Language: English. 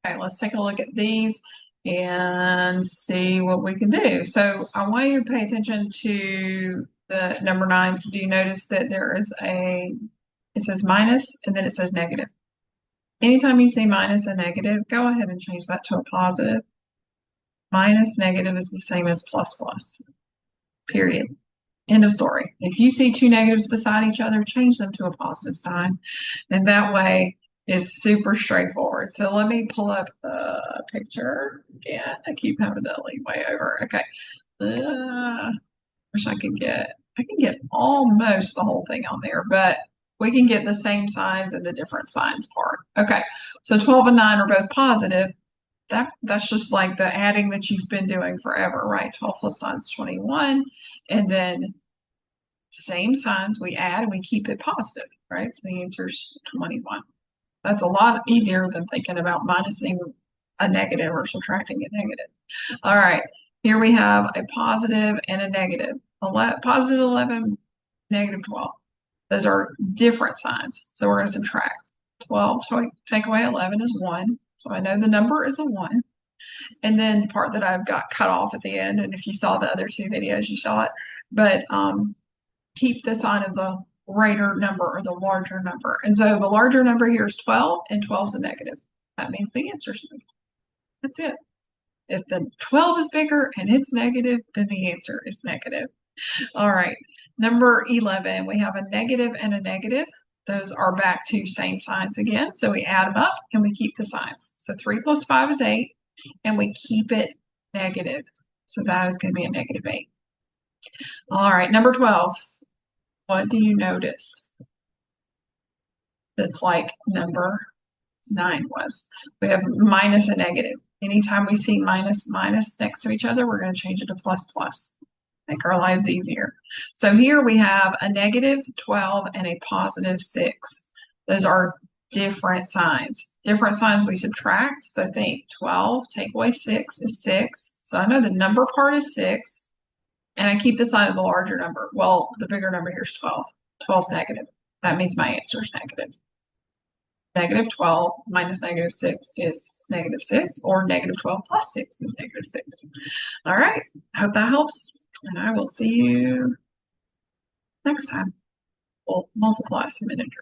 Okay, let's take a look at these and see what we can do. So I want you to pay attention to the number 9. Do you notice that there is it says minus and then it says negative. Anytime you see minus and negative, go ahead and change that to a positive. Minus negative is the same as plus plus, period. End of story. If you see two negatives beside each other, change them to a positive sign. And that way it's super straightforward. So let me pull up the picture again. I keep having to lean way over. Okay. Wish I can get almost the whole thing on there, but we can get the same signs and the different signs part. Okay. So 12 and 9 are both positive. That's just like the adding that you've been doing forever, right? 12 plus 9 is 21. And then same signs we add and we keep it positive, right? So the answer is 21. That's a lot easier than thinking about minusing a negative or subtracting a negative. All right, here we have a positive and a negative. Positive 11, negative 12. Those are different signs. So we're going to subtract. 12 take away 11 is 1. So I know the number is a 1. And then the part that I've got cut off at the end, and if you saw the other two videos, you saw it. But keep the sign of the greater number or the larger number. And so the larger number here is 12, and 12 is a negative. That means the answer is moved. That's it. If the 12 is bigger and it's negative, then the answer is negative. All right. Number 11, we have a negative and a negative. Those are back to same signs again. So we add them up and we keep the signs. So 3 plus 5 is 8, and we keep it negative. So that is going to be a negative 8. All right. Number 12. What do you notice? That's like number 9 was. We have minus and negative. Anytime we see minus next to each other, we're going to change it to plus plus. Make our lives easier. So here we have a negative 12 and a positive 6. Those are different signs. Different signs we subtract. So think 12 take away 6 is 6. So I know the number part is 6. And I keep the sign of the larger number. Well, the bigger number here is 12. 12 is negative. That means my answer is negative. Negative 12 minus negative 6 is negative 6, or negative 12 plus 6 is negative 6. All right. I hope that helps. And I will see you next time. We'll multiply some integers.